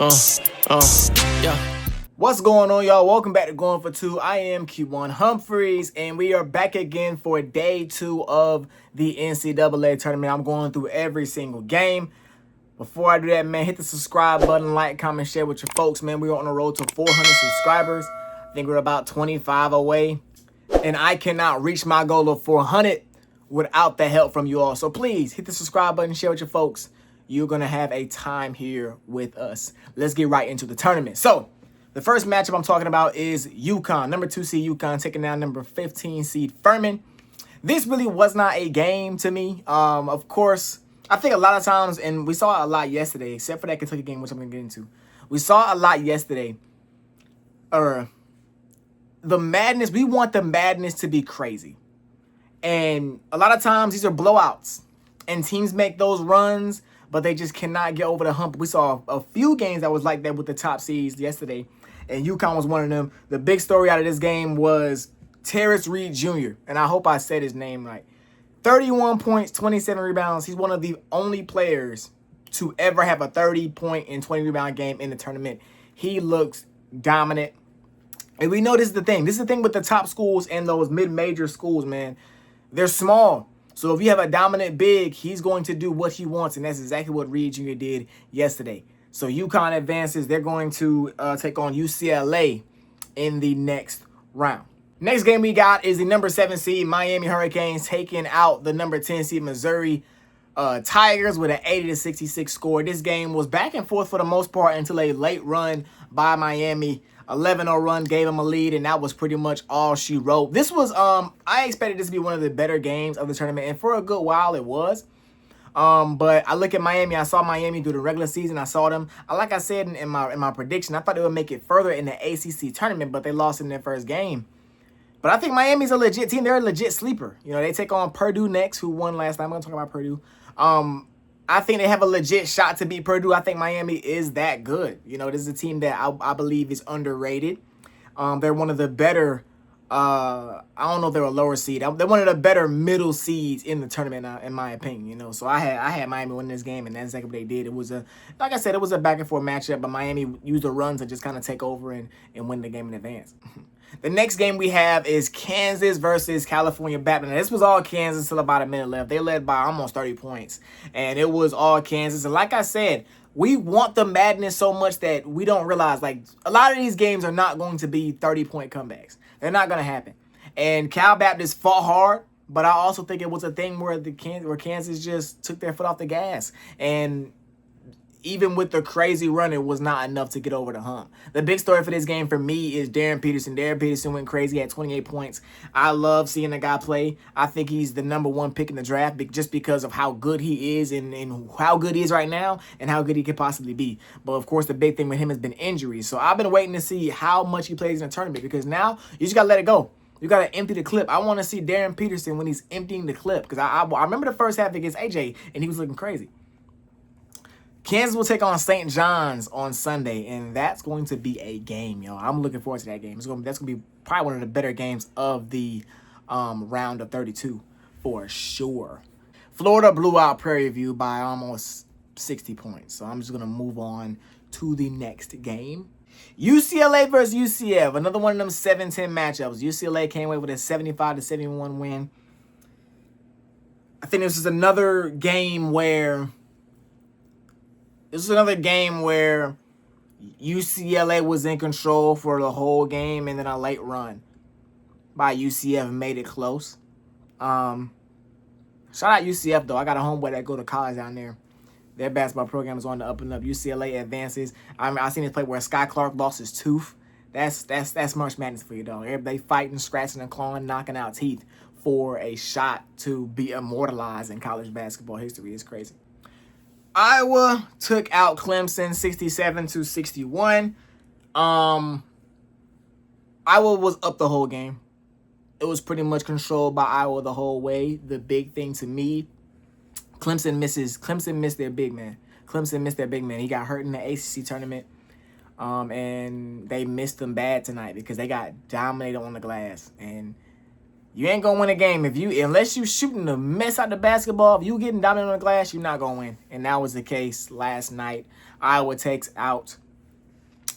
Uh, yeah. What's going on, y'all? Welcome back to Going for Two. I am Q1 Humphreys, and we are back again for day 2 of the NCAA tournament. I'm going through every single game. Before I do that, man, hit the subscribe button, like, comment, share with your folks, man. We're on the road to 400 subscribers. I think we're about 25 away, and I cannot reach my goal of 400 without the help from you all. So please hit the subscribe button, share with your folks. You're going to have a time here with us. Let's get right into the tournament. So, the first matchup I'm talking about is UConn. Number 2 seed UConn taking down number 15 seed Furman. This really was not a game to me. Of course, I think a lot of times, and we saw it a lot yesterday, except for that Kentucky game, which I'm going to get into. We saw a lot yesterday. The madness, we want the madness to be crazy. And a lot of times, these are blowouts. And teams make those runs, but they just cannot get over the hump. We saw a few games that was like that with the top seeds yesterday, and UConn was one of them. The big story out of this game was Terrence Reed Jr., and I hope I said his name right. 31 points, 27 rebounds. He's one of the only players to ever have a 30-point and 20-rebound game in the tournament. He looks dominant. And we know this is the thing. This is the thing with the top schools and those mid-major schools, man. They're small. So if you have a dominant big, he's going to do what he wants, and that's exactly what Reed Jr. did yesterday. So UConn advances. They're going to take on UCLA in the next round. Next game we got is the number 7 seed Miami Hurricanes taking out the number 10 seed Missouri Tigers with an 80-66 score. This game was back and forth for the most part until a late run by Miami. 11-0 run gave them a lead, and that was pretty much all she wrote. This was, I expected this to be one of the better games of the tournament, and for a good while it was. But I look at Miami. I saw Miami through the regular season. I saw them. Like I said in my prediction, I thought they would make it further in the ACC tournament, but they lost in their first game. But I think Miami's a legit team. They're a legit sleeper. You know, they take on Purdue next, who won last night. I'm going to talk about Purdue. I think they have a legit shot to beat Purdue. I think Miami is that good. You know, this is a team that I believe is underrated. They're one of the better, I don't know if they're a lower seed. They're one of the better middle seeds in the tournament, in my opinion. You know, so I had Miami win this game, and that's exactly what they did. It was like I said, it was a back and forth matchup, but Miami used the runs to just kind of take over and win the game in advance. The next game we have is Kansas versus California Baptist. Now, this was all Kansas till about a minute left. They led by almost 30 points, and it was all Kansas. And like I said, we want the madness so much that we don't realize, like, a lot of these games are not going to be 30-point comebacks. They're not going to happen. And Cal Baptist fought hard, but I also think it was a thing where Kansas just took their foot off the gas. And even with the crazy run, it was not enough to get over the hump. The big story for this game for me is Darren Peterson. Darren Peterson went crazy, had 28 points. I love seeing the guy play. I think he's the number 1 pick in the draft just because of how good he is and how good he is right now and how good he could possibly be. But, of course, the big thing with him has been injuries. So I've been waiting to see how much he plays in the tournament because now you just got to let it go. You got to empty the clip. I want to see Darren Peterson when he's emptying the clip because I remember the first half against AJ, and he was looking crazy. Kansas will take on St. John's on Sunday, and that's going to be a game, y'all. I'm looking forward to that game. That's going to be probably one of the better games of the round of 32 for sure. Florida blew out Prairie View by almost 60 points, so I'm just going to move on to the next game. UCLA versus UCF, another one of them 7-10 matchups. UCLA came away with a 75-71 win. I think this is another game where UCLA was in control for the whole game, and then a late run by UCF made it close. Shout out UCF, though. I got a homeboy that go to college down there. Their basketball program is on the up and up. UCLA advances. I seen this play where Sky Clark lost his tooth. That's March Madness for you, though. Everybody fighting, scratching, and clawing, knocking out teeth for a shot to be immortalized in college basketball history. It's crazy. Iowa took out Clemson 67-61. Iowa was up the whole game. It was pretty much controlled by Iowa the whole way. The big thing to me, Clemson missed their big man. He got hurt in the ACC tournament. And they missed him bad tonight because they got dominated on the glass. And you ain't gonna win a game unless you shooting the mess out the basketball. If you getting dominated on the glass, you're not gonna win. And that was the case last night. Iowa takes out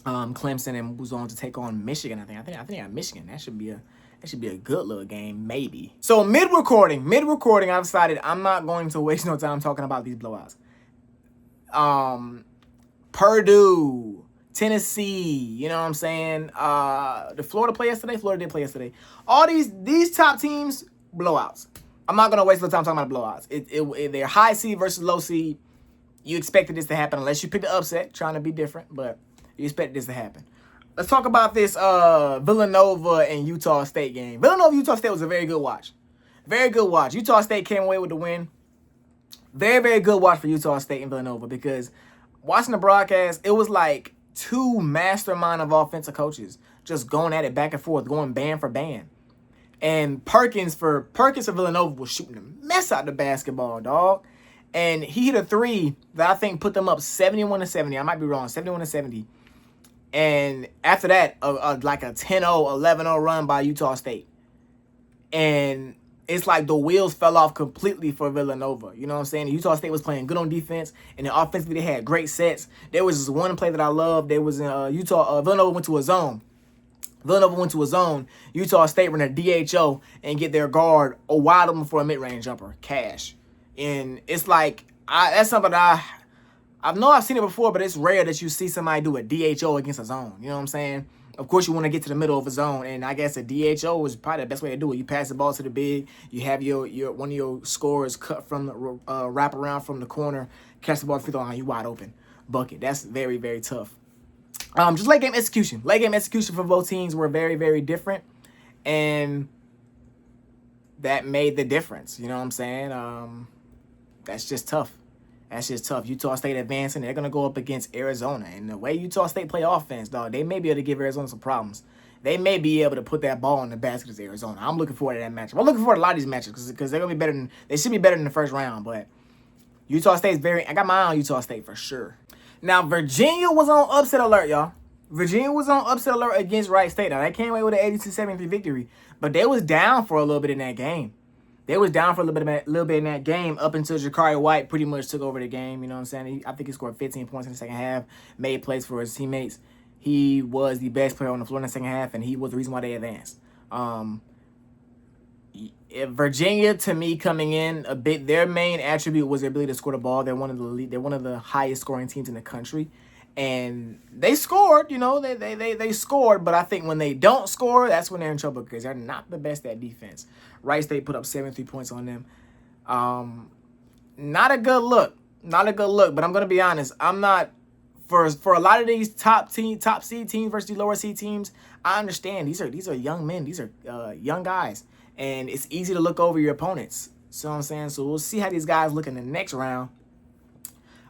Clemson, and was on to take on Michigan. I think they got Michigan. That should be a good little game, maybe. So mid recording, I've decided I'm not going to waste no time talking about these blowouts. Purdue, Tennessee, you know what I'm saying? Did Florida play yesterday? Florida did play yesterday. All these top teams, blowouts. I'm not gonna waste no time talking about blowouts. They're high seed versus low seed. You expected this to happen unless you picked the upset, trying to be different, but you expected this to happen. Let's talk about this Villanova and Utah State game. Villanova-Utah State was a very good watch. Very good watch. Utah State came away with the win. Very, very good watch for Utah State and Villanova, because watching the broadcast, it was like two mastermind of offensive coaches just going at it back and forth, going band for band. And Perkins for Villanova was shooting a mess out the basketball, dog. And he hit a three that I think put them up 71-70. I might be wrong, 71-70. And after that, like a 10-0, 11-0 run by Utah State. And it's like the wheels fell off completely for Villanova. You know what I'm saying? Utah State was playing good on defense, and then offensively they had great sets. There was this one play that I loved. There was in Villanova went to a zone. Utah State ran a DHO and get their guard a wide open for a mid-range jumper. Cash. And it's like, that's something that I've seen it before, but it's rare that you see somebody do a DHO against a zone. You know what I'm saying? Of course, you want to get to the middle of a zone, and I guess a DHO is probably the best way to do it. You pass the ball to the big, you have your one of your scorers cut from the wrap around from the corner, catch the ball free throw line, you wide open, bucket. That's very, very tough. Just late game execution. Late game execution for both teams were very, very different, and that made the difference. You know what I'm saying? That's just tough. Utah State advancing. They're going to go up against Arizona. And the way Utah State play offense, dog, they may be able to give Arizona some problems. They may be able to put that ball in the basket as Arizona. I'm looking forward to that matchup. I'm looking forward to a lot of these matchups because they're going to be better they should be better than the first round. But Utah State's I got my eye on Utah State for sure. Now, Virginia was on upset alert, y'all. Virginia was on upset alert against Wright State. Now, they came away with an 82-73 victory, but they was down for a little bit in that game. They was down for a little bit in that game up until Jakari White pretty much took over the game. You know what I'm saying? I think he scored 15 points in the second half, made plays for his teammates. He was the best player on the floor in the second half, and he was the reason why they advanced. Virginia, to me, coming in a bit, their main attribute was their ability to score the ball. They're one of the highest scoring teams in the country. And they scored, you know, they scored, but I think when they don't score, that's when they're in trouble because they're not the best at defense. Wright State put up 73 points on them. Not a good look, but I'm going to be honest. I'm not, for a lot of these top seed teams versus the lower seed teams, I understand these are young men. These are young guys, and it's easy to look over your opponents. So I'm saying, so we'll see how these guys look in the next round.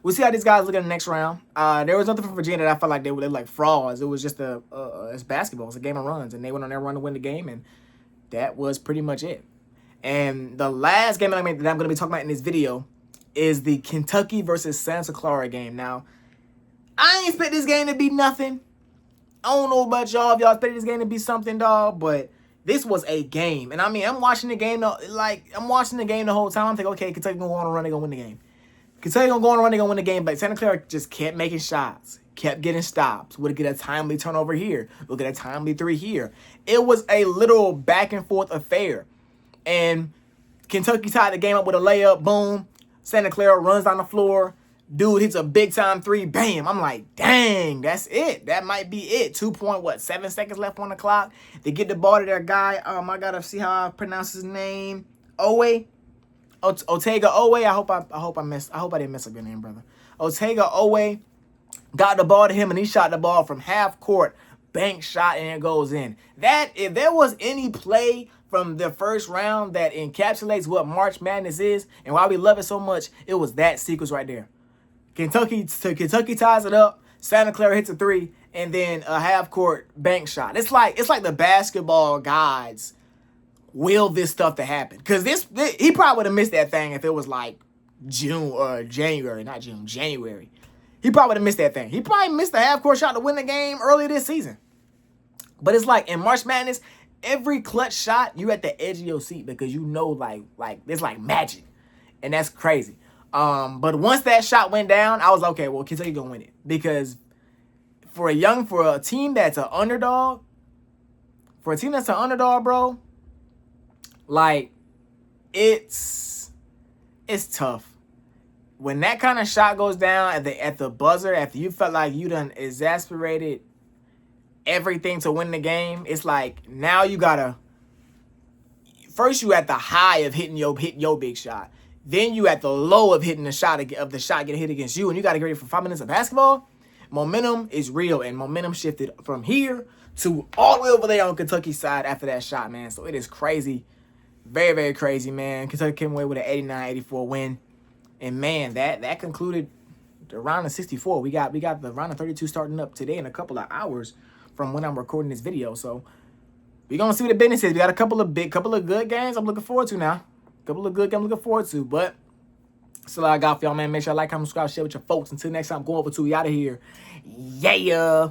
There was nothing from Virginia that I felt like they were like frauds. It was just it's basketball. It's a game of runs, and they went on their run to win the game, and that was pretty much it. And the last game that I'm going to be talking about in this video is the Kentucky versus Santa Clara game. Now, I ain't expect this game to be nothing. I don't know about y'all. If y'all expect this game to be something, dog, but this was a game. And I mean, I'm watching the game the whole time. I'm thinking, okay, Kentucky gonna go on a run, they're gonna win the game. Kentucky gonna go on a run, they're gonna win the game, but Santa Clara just kept making shots, kept getting stops. Would get a timely turnover here, would get a timely three here. It was a little back and forth affair. And Kentucky tied the game up with a layup, boom. Santa Clara runs down the floor. Dude hits a big-time three, bam. I'm like, dang, that's it. That might be it. 7 seconds left on the clock. They get the ball to their guy. I got to see how I pronounce his name. Otega Oweh. I hope I didn't mess up your name, brother. Otega Oweh got the ball to him, and he shot the ball from half court. Bank shot, and it goes in. That, if there was any play from the first round that encapsulates what March Madness is and why we love it so much, it was that sequence right there. Kentucky ties it up. Santa Clara hits a three, and then a half-court bank shot. It's like the basketball gods will this stuff to happen. Because he probably would have missed that thing if it was like January. He probably would have missed that thing. He probably missed the half-court shot to win the game earlier this season. But it's like in March Madness, every clutch shot, you at the edge of your seat because you know like it's like magic. And that's crazy. But once that shot went down, I was like, okay, well, Kentucky gonna win it. Because for a team that's an underdog, bro, like, it's tough. When that kind of shot goes down at the buzzer, after you felt like you done exasperated everything to win the game, it's like now you gotta, first you at the high of hitting your big shot, then you at the low of hitting the shot getting hit against you, and you gotta get ready for 5 minutes of basketball. Momentum is real, and momentum shifted from here to all the way over there on Kentucky's side after that shot, man. So it is crazy, very, very crazy, man. Kentucky came away with an 89-84 win. And man, that concluded the round of 64. We got the round of 32 starting up today in a couple of hours from when I'm recording this video. So we're gonna see what the business is. We got a couple of good games I'm looking forward to now. A couple of good games I'm looking forward to. But that's all I got for y'all, man. Make sure you like, comment, subscribe, share with your folks. Until next time, go over to. We out of here. Yeah.